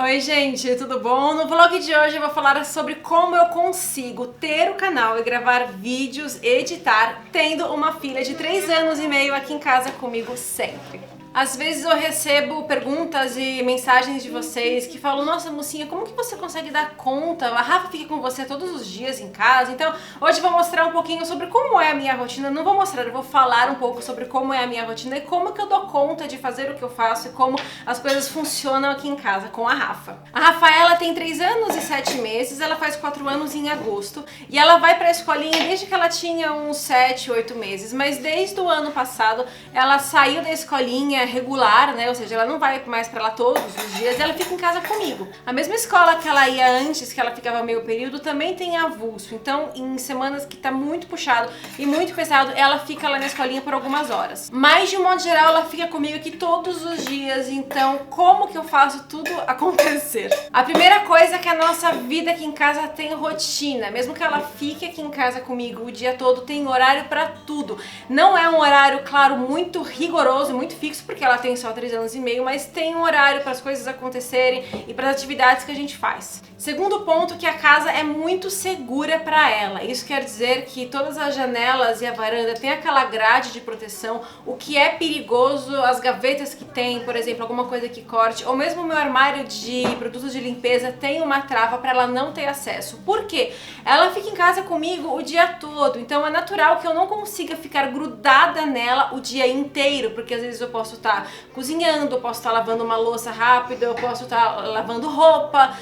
Oi gente, tudo bom? No vlog de hoje eu vou falar sobre como eu consigo ter o canal e gravar vídeos, editar, tendo uma filha de 3 anos e meio aqui em casa comigo sempre. Às vezes eu recebo perguntas e mensagens de vocês que falam: nossa, mocinha, como que você consegue dar conta? A Rafa fica com você todos os dias em casa. Então hoje eu vou mostrar um pouquinho sobre como é a minha rotina. Não vou mostrar, eu vou falar um pouco sobre como é a minha rotina e como que eu dou conta de fazer o que eu faço e como as coisas funcionam aqui em casa com a Rafa. A Rafaela tem 3 anos e 7 meses, ela faz 4 anos em agosto e ela vai pra escolinha desde que ela tinha uns 7, 8 meses, mas desde o ano passado ela saiu da escolinha regular, né? Ou seja, ela não vai mais pra lá todos os dias, ela fica em casa comigo. A mesma escola que ela ia antes, que ela ficava meio período, também tem avulso. Então, em semanas que tá muito puxado e muito pesado, ela fica lá na escolinha por algumas horas. Mas, de um modo geral, ela fica comigo aqui todos os dias. Então, como que eu faço tudo acontecer? A primeira coisa é que a nossa vida aqui em casa tem rotina. Mesmo que ela fique aqui em casa comigo o dia todo, tem horário pra tudo. Não é um horário, claro, muito rigoroso, muito fixo, porque ela tem só 3 anos e meio, mas tem um horário para as coisas acontecerem e para as atividades que a gente faz. Segundo ponto, que a casa é muito segura para ela. Isso quer dizer que todas as janelas e a varanda tem aquela grade de proteção. O que é perigoso, as gavetas que tem, por exemplo, alguma coisa que corte, ou mesmo o meu armário de produtos de limpeza tem uma trava para ela não ter acesso. Por quê? Ela fica em casa comigo o dia todo, então é natural que eu não consiga ficar grudada nela o dia inteiro, porque às vezes eu posso estar cozinhando, eu posso estar lavando uma louça rápida, eu posso estar lavando roupa,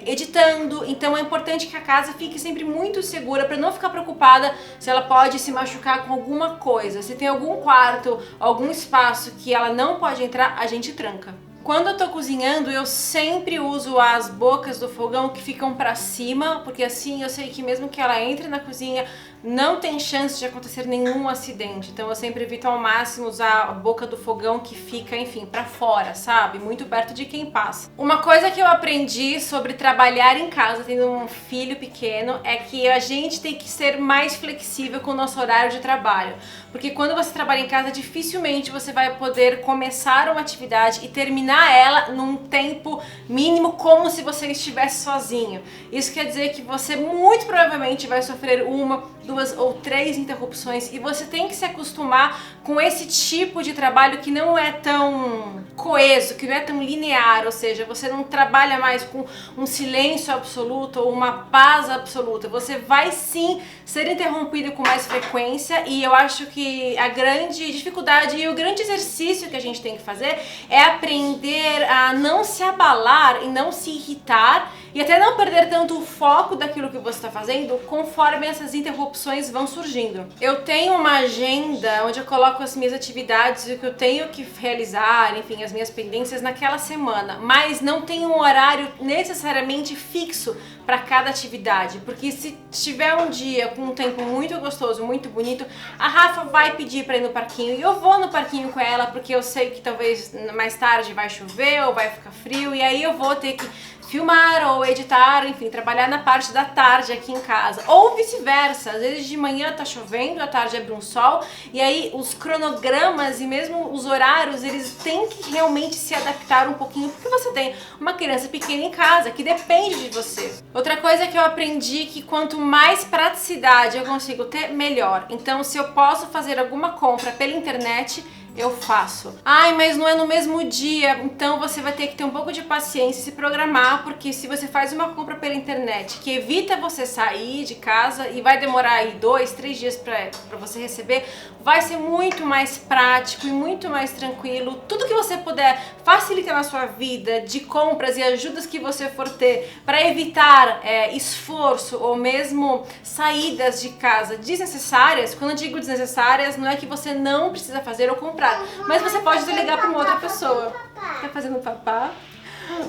editando. Então é importante que a casa fique sempre muito segura para não ficar preocupada se ela pode se machucar com alguma coisa. Se tem algum quarto, algum espaço que ela não pode entrar, a gente tranca. Quando eu tô cozinhando, eu sempre uso as bocas do fogão que ficam pra cima, porque assim eu sei que mesmo que ela entre na cozinha, não tem chance de acontecer nenhum acidente. Então eu sempre evito ao máximo usar a boca do fogão que fica, enfim, pra fora, sabe? Muito perto de quem passa. Uma coisa que eu aprendi sobre trabalhar em casa, tendo um filho pequeno, é que a gente tem que ser mais flexível com o nosso horário de trabalho. Porque quando você trabalha em casa, dificilmente você vai poder começar uma atividade e terminar ela num tempo mínimo, como se você estivesse sozinho. Isso quer dizer que você muito provavelmente vai sofrer 1, 2 ou 3 interrupções e você tem que se acostumar com esse tipo de trabalho que não é tão coeso, que não é tão linear, ou seja, você não trabalha mais com um silêncio absoluto ou uma paz absoluta. Você vai sim ser interrompido com mais frequência e eu acho que a grande dificuldade e o grande exercício que a gente tem que fazer é aprender a não se abalar e não se irritar e até não perder tanto o foco daquilo que você está fazendo conforme essas interrupções vão surgindo. Eu tenho uma agenda onde eu coloco as minhas atividades e o que eu tenho que realizar, enfim, as minhas pendências naquela semana, mas não tem um horário necessariamente fixo para cada atividade, porque se tiver um dia com um tempo muito gostoso, muito bonito, a Rafa vai pedir para ir no parquinho e eu vou no parquinho com ela, porque eu sei que talvez mais tarde vai chover ou vai ficar frio e aí eu vou ter que filmar ou editar, enfim, trabalhar na parte da tarde aqui em casa. Ou vice-versa, às vezes de manhã tá chovendo, à tarde abre um sol, e aí os cronogramas e mesmo os horários, eles têm que realmente se adaptar um pouquinho, porque você tem uma criança pequena em casa, que depende de você. Outra coisa que eu aprendi é que quanto mais praticidade eu consigo ter, melhor. Então, se eu posso fazer alguma compra pela internet, eu faço. Ai, mas não é no mesmo dia, então você vai ter que ter um pouco de paciência e se programar, porque se você faz uma compra pela internet que evita você sair de casa e vai demorar aí 2, 3 dias pra você receber, vai ser muito mais prático e muito mais tranquilo. Tudo que você puder facilitar na sua vida de compras e ajudas que você for ter para evitar esforço ou mesmo saídas de casa desnecessárias. Quando eu digo desnecessárias, não é que você não precisa fazer ou comprar, mas você pode delegar para uma outra pessoa. Tá fazendo papá?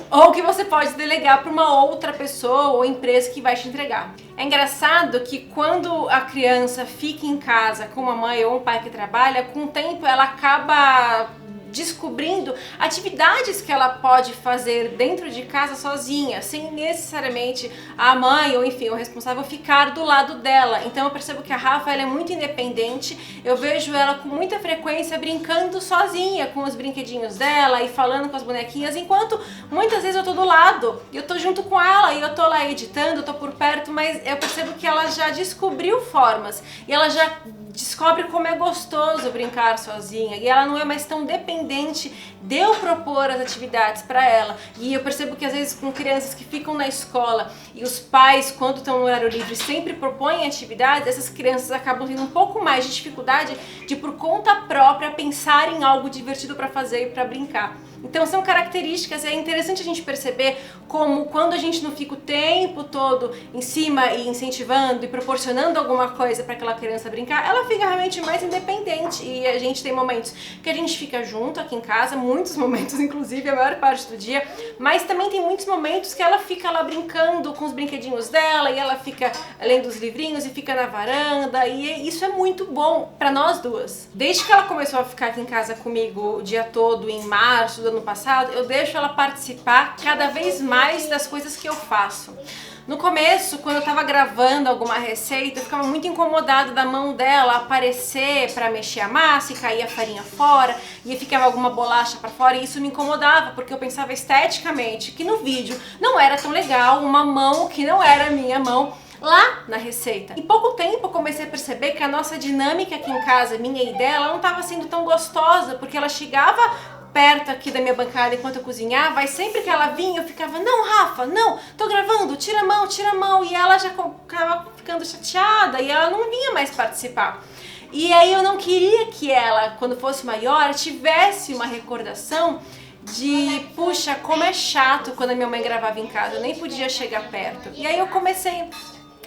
Ou que você pode delegar para uma outra pessoa ou empresa que vai te entregar. É engraçado que quando a criança fica em casa com uma mãe ou um pai que trabalha, com o tempo ela acaba descobrindo atividades que ela pode fazer dentro de casa sozinha, sem necessariamente a mãe ou enfim, o responsável ficar do lado dela. Então eu percebo que a Rafa ela é muito independente, eu vejo ela com muita frequência brincando sozinha com os brinquedinhos dela e falando com as bonequinhas, enquanto muitas vezes eu tô do lado e eu tô junto com ela e eu tô lá editando, eu tô por perto, mas eu percebo que ela já descobriu formas e ela já descobre como é gostoso brincar sozinha e ela não é mais tão dependente de eu propor as atividades para ela. E eu percebo que às vezes com crianças que ficam na escola e os pais, quando estão no horário livre, sempre propõem atividades, essas crianças acabam tendo um pouco mais de dificuldade de por conta própria pensar em algo divertido para fazer e para brincar. Então são características, é interessante a gente perceber como quando a gente não fica o tempo todo em cima e incentivando e proporcionando alguma coisa para aquela criança brincar, ela fica realmente mais independente. E a gente tem momentos que a gente fica junto aqui em casa, muitos momentos, inclusive a maior parte do dia, mas também tem muitos momentos que ela fica lá brincando com os brinquedinhos dela e ela fica lendo os livrinhos e fica na varanda, e isso é muito bom para nós duas. Desde que ela começou a ficar aqui em casa comigo o dia todo, em março do ano passado, eu deixo ela participar cada vez mais das coisas que eu faço. No começo, quando eu tava gravando alguma receita, eu ficava muito incomodada da mão dela aparecer pra mexer a massa e cair a farinha fora, e ficava alguma bolacha pra fora, e isso me incomodava, porque eu pensava esteticamente que no vídeo não era tão legal uma mão que não era a minha mão lá na receita. Em pouco tempo eu comecei a perceber que a nossa dinâmica aqui em casa, minha e dela, não estava sendo tão gostosa, porque ela chegava perto aqui da minha bancada enquanto eu cozinhava, e sempre que ela vinha eu ficava, não Rafa, não, tô gravando, tira a mão, e ela já ficava ficando chateada e ela não vinha mais participar. E aí eu não queria que ela, quando fosse maior, tivesse uma recordação de, puxa, como é chato quando a minha mãe gravava em casa, eu nem podia chegar perto. E aí eu comecei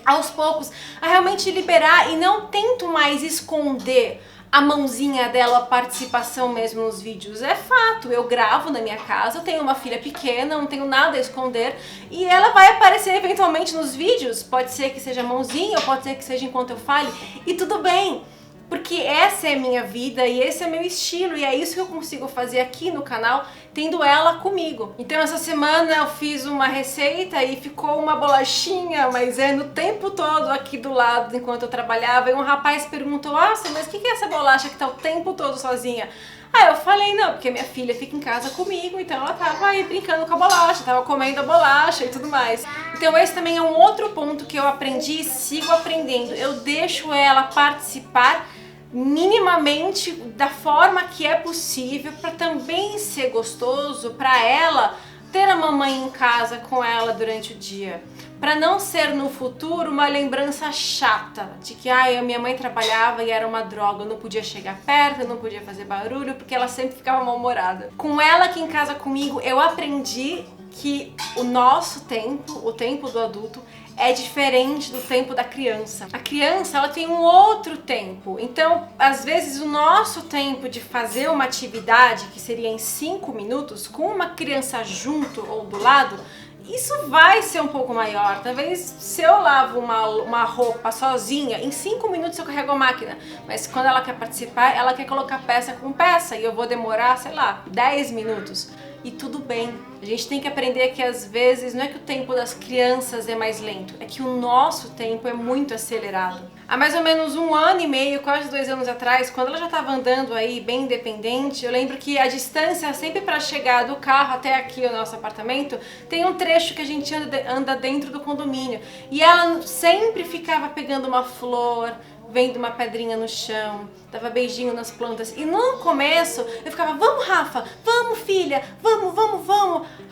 aos poucos a realmente liberar e não tento mais esconder a mãozinha dela, a participação mesmo nos vídeos. É fato, eu gravo na minha casa, eu tenho uma filha pequena, não tenho nada a esconder, e ela vai aparecer eventualmente nos vídeos, pode ser que seja a mãozinha, ou pode ser que seja enquanto eu fale, e tudo bem, porque essa é a minha vida e esse é meu estilo, e é isso que eu consigo fazer aqui no canal, tendo ela comigo. Então essa semana eu fiz uma receita e ficou uma bolachinha maisena o tempo todo aqui do lado enquanto eu trabalhava, e um rapaz perguntou, mas o que é essa bolacha que tá o tempo todo sozinha? Aí eu falei, não, porque minha filha fica em casa comigo, então ela tava aí brincando com a bolacha, tava comendo a bolacha e tudo mais. Então esse também é um outro ponto que eu aprendi e sigo aprendendo. Eu deixo ela participar minimamente da forma que é possível, para também ser gostoso para ela ter a mamãe em casa com ela durante o dia, para não ser no futuro uma lembrança chata de que a minha mãe trabalhava e era uma droga, eu não podia chegar perto, eu não podia fazer barulho, porque ela sempre ficava mal-humorada. Com ela aqui em casa comigo, eu aprendi que o nosso tempo, o tempo do adulto, é diferente do tempo da criança. A criança, ela tem um outro tempo. Então, às vezes, o nosso tempo de fazer uma atividade, que seria em 5 minutos, com uma criança junto ou do lado, isso vai ser um pouco maior. Talvez se eu lavo uma roupa sozinha, em 5 minutos eu carrego a máquina. Mas quando ela quer participar, ela quer colocar peça com peça, e eu vou demorar, sei lá, 10 minutos. E tudo bem. A gente tem que aprender que às vezes não é que o tempo das crianças é mais lento, é que o nosso tempo é muito acelerado. Há mais ou menos 1 ano e meio, quase 2 anos atrás, quando ela já estava andando aí bem independente, eu lembro que a distância sempre para chegar do carro até aqui o nosso apartamento, tem um trecho que a gente anda dentro do condomínio. E ela sempre ficava pegando uma flor, vendo uma pedrinha no chão, dava beijinho nas plantas. E no começo eu ficava, vamos Rafa, vamos filha, vamos.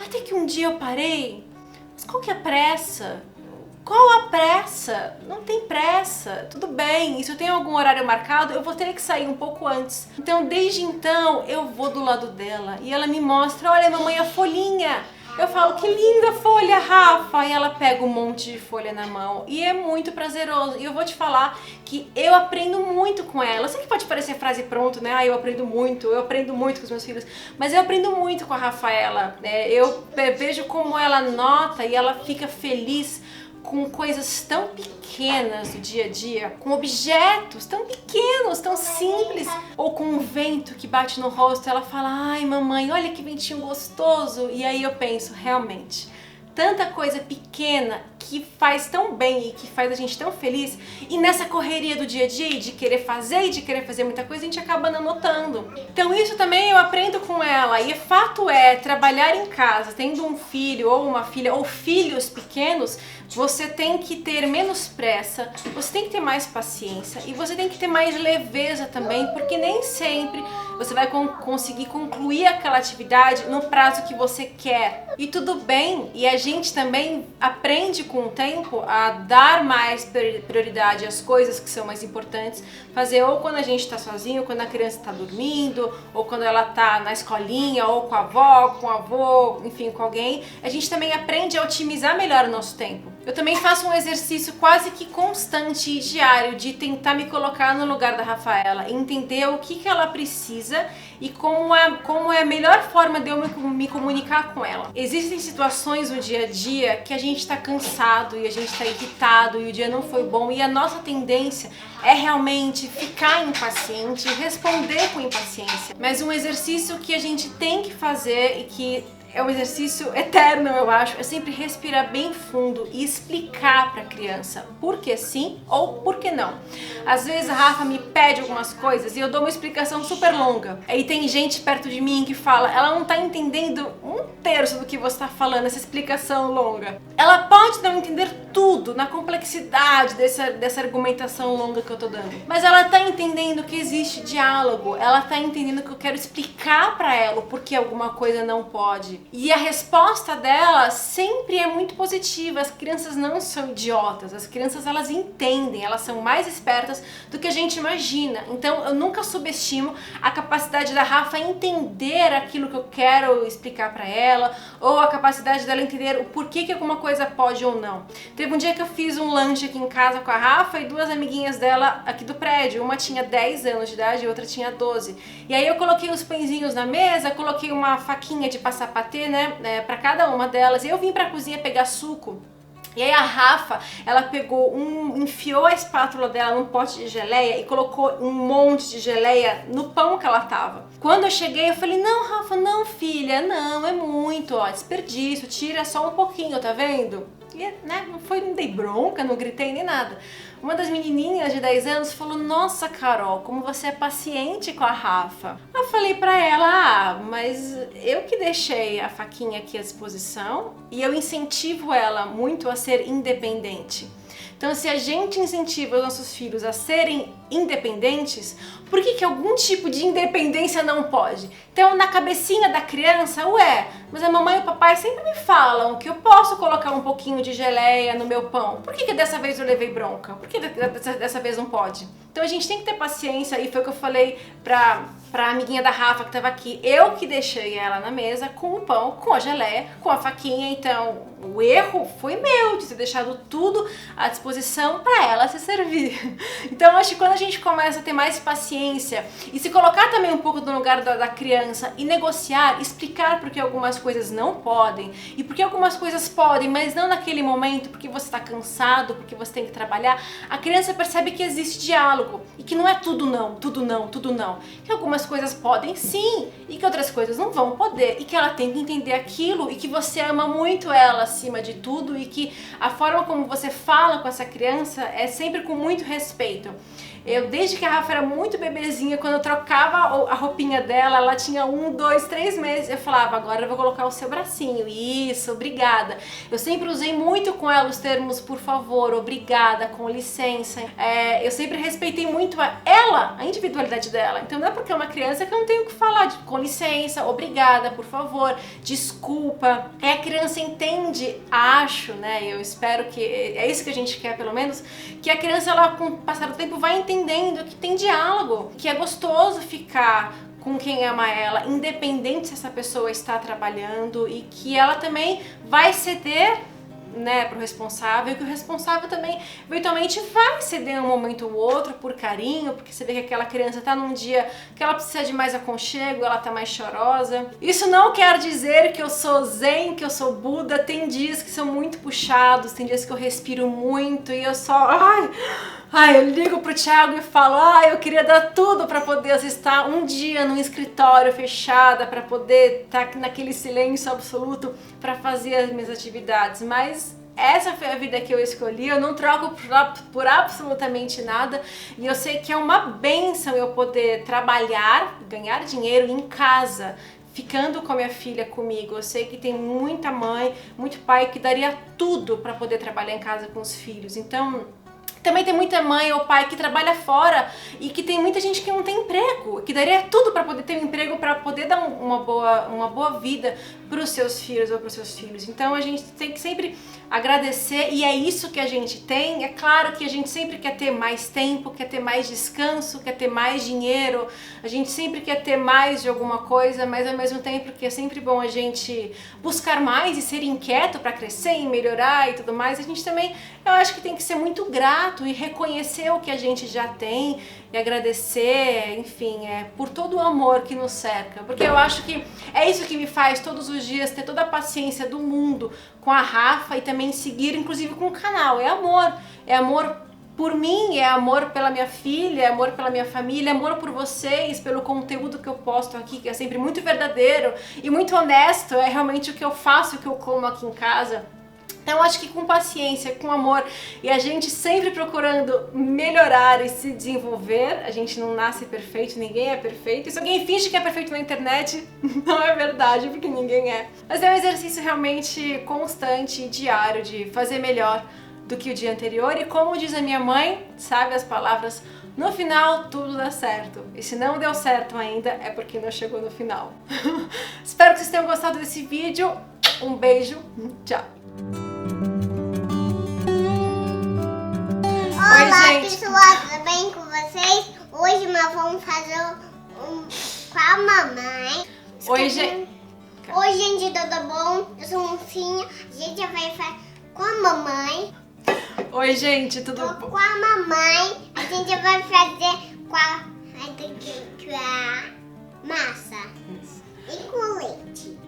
Até que um dia eu parei, mas qual que é a pressa? Qual a pressa? Não tem pressa, tudo bem, e se eu tenho algum horário marcado, eu vou ter que sair um pouco antes. Então desde então eu vou do lado dela e ela me mostra, olha mamãe, a folhinha. Eu falo, que linda folha, Rafa! E ela pega um monte de folha na mão. E é muito prazeroso. E eu vou te falar que eu aprendo muito com ela. Eu sei que pode parecer frase pronta, né? Eu aprendo muito com os meus filhos. Mas eu aprendo muito com a Rafaela. Eu vejo como ela nota e ela fica feliz com coisas tão pequenas do dia a dia, com objetos tão pequenos, tão simples, ou com um vento que bate no rosto, ela fala: ai mamãe, olha que ventinho gostoso. E aí eu penso, realmente, tanta coisa pequena que faz tão bem e que faz a gente tão feliz, e nessa correria do dia a dia de querer fazer e de querer fazer muita coisa, a gente acaba não notando. Então isso também eu aprendo com ela, e fato é, trabalhar em casa, tendo um filho ou uma filha, ou filhos pequenos, você tem que ter menos pressa, você tem que ter mais paciência e você tem que ter mais leveza também, porque nem sempre você vai conseguir concluir aquela atividade no prazo que você quer. E tudo bem, e a gente também aprende com o tempo a dar mais prioridade às coisas que são mais importantes, fazer ou quando a gente está sozinho, ou quando a criança está dormindo, ou quando ela está na escolinha, ou com a avó, com o avô, enfim, com alguém. A gente também aprende a otimizar melhor o nosso tempo. Eu também faço um exercício quase que constante e diário de tentar me colocar no lugar da Rafaela, entender o que ela precisa e como é a melhor forma de eu me comunicar com ela. Existem situações no dia a dia que a gente está cansado e a gente está irritado e o dia não foi bom, e a nossa tendência é realmente ficar impaciente e responder com impaciência. Mas um exercício que a gente tem que fazer e que é um exercício eterno, eu acho, é sempre respirar bem fundo e explicar para a criança por que sim ou por que não. Às vezes a Rafa me pede algumas coisas e eu dou uma explicação super longa. Aí tem gente perto de mim que fala: ela não tá entendendo um terço do que você tá falando, essa explicação longa. Ela pode não entender tudo na complexidade dessa argumentação longa que eu tô dando, mas ela tá entendendo que existe diálogo, ela tá entendendo que eu quero explicar para ela o porquê alguma coisa não pode. E a resposta dela sempre é muito positiva. As crianças não são idiotas, as crianças elas entendem, elas são mais espertas do que a gente imagina. Então eu nunca subestimo a capacidade da Rafa entender aquilo que eu quero explicar para ela, ou a capacidade dela entender o porquê que alguma coisa pode ou não. Teve um dia que eu fiz um lanche aqui em casa com a Rafa e duas amiguinhas dela aqui do prédio, uma tinha 10 anos de idade e outra tinha 12. E aí eu coloquei os pãezinhos na mesa, coloquei uma faquinha de passar patê, né, para cada uma delas. E eu vim pra cozinha pegar suco. E aí a Rafa, ela pegou enfiou a espátula dela num pote de geleia e colocou um monte de geleia no pão que ela tava. Quando eu cheguei, eu falei: não, Rafa, não, filha, não, é muito, ó, desperdício, tira só um pouquinho, tá vendo? E, né, não dei bronca, não gritei nem nada. Uma das menininhas de 10 anos falou: nossa, Carol, como você é paciente com a Rafa. Eu falei pra ela: mas eu que deixei a faquinha aqui à disposição e eu incentivo ela muito a ser independente. Então, se a gente incentiva os nossos filhos a serem independentes, por que algum tipo de independência não pode? Então, na cabecinha da criança, mas a mamãe e o papai sempre me falam que eu posso colocar um pouquinho de geleia no meu pão. Por que dessa vez eu levei bronca? Por que dessa vez não pode? Então a gente tem que ter paciência, e foi o que eu falei pra amiguinha da Rafa que tava aqui. Eu que deixei ela na mesa com o pão, com a geleia, com a faquinha. Então o erro foi meu de ter deixado tudo à disposição pra ela se servir. Então acho que quando a gente começa a ter mais paciência e se colocar também um pouco no lugar da criança e negociar, explicar por que algumas coisas não podem e por que algumas coisas podem, mas não naquele momento, porque você está cansado, porque você tem que trabalhar, a criança percebe que existe diálogo e que não é tudo não, tudo não, tudo não. Que algumas coisas podem sim e que outras coisas não vão poder, e que ela tem que entender aquilo, e que você ama muito ela acima de tudo, e que a forma como você fala com essa criança é sempre com muito respeito. Eu, desde que a Rafa era muito bebezinha, quando eu trocava a roupinha dela, ela tinha 1, 2, 3 meses, eu falava: agora eu vou colocar o seu bracinho, isso, obrigada. Eu sempre usei muito com ela os termos por favor, obrigada, com licença. Eu sempre respeitei muito ela, a individualidade dela. Então não é porque é uma criança que eu não tenho que falar de com licença, obrigada, por favor, desculpa. A criança entende, acho, né, eu espero que é isso que a gente quer, pelo menos, que a criança, ela, com o passar do tempo, vai entendendo que tem diálogo, que é gostoso ficar com quem ama ela, independente se essa pessoa está trabalhando, e que ela também vai ceder né, pro responsável, e que o responsável também eventualmente vai ceder um momento ou outro por carinho, porque você vê que aquela criança tá num dia que ela precisa de mais aconchego, ela tá mais chorosa. Isso não quer dizer que eu sou zen, que eu sou Buda. Tem dias que são muito puxados, tem dias que eu respiro muito e eu só... eu ligo pro Thiago e falo, eu queria dar tudo pra poder estar um dia num escritório fechada, pra poder estar naquele silêncio absoluto pra fazer as minhas atividades, mas essa foi a vida que eu escolhi, eu não troco por absolutamente nada, e eu sei que é uma bênção eu poder trabalhar, ganhar dinheiro em casa, ficando com a minha filha comigo. Eu sei que tem muita mãe, muito pai que daria tudo pra poder trabalhar em casa com os filhos, então... Também tem muita mãe ou pai que trabalha fora e que tem muita gente que não tem emprego, que daria tudo para poder ter um emprego, para poder dar uma boa vida para os seus filhos ou para os seus filhos. Então a gente tem que sempre agradecer, e é isso que a gente tem. É claro que a gente sempre quer ter mais tempo, quer ter mais descanso, quer ter mais dinheiro, a gente sempre quer ter mais de alguma coisa, mas ao mesmo tempo que é sempre bom a gente buscar mais e ser inquieto para crescer e melhorar e tudo mais, a gente também, eu acho que tem que ser muito grato e reconhecer o que a gente já tem e agradecer, enfim, por todo o amor que nos cerca, porque eu acho que é isso que me faz todos os dias ter toda a paciência do mundo com a Rafa e também seguir, inclusive, com o canal. É amor por mim, é amor pela minha filha, é amor pela minha família, é amor por vocês, pelo conteúdo que eu posto aqui, que é sempre muito verdadeiro e muito honesto, é realmente o que eu faço, o que eu como aqui em casa. Então acho que com paciência, com amor e a gente sempre procurando melhorar e se desenvolver, a gente não nasce perfeito, ninguém é perfeito. E se alguém finge que é perfeito na internet, não é verdade, porque ninguém é. Mas é um exercício realmente constante e diário de fazer melhor do que o dia anterior. E como diz a minha mãe, sabe as palavras, no final tudo dá certo. E se não deu certo ainda, é porque não chegou no final. Espero que vocês tenham gostado desse vídeo. Um beijo, tchau! Olá, Oi, gente. pessoal, tudo bem com vocês? Hoje nós vamos fazer com a mamãe. Oi, gente. Oi, gente, tudo bom? Eu sou Moncinha. A gente vai fazer com a mamãe. Oi, gente, tudo bom? Com a mamãe, a gente vai fazer com a massa e com leite.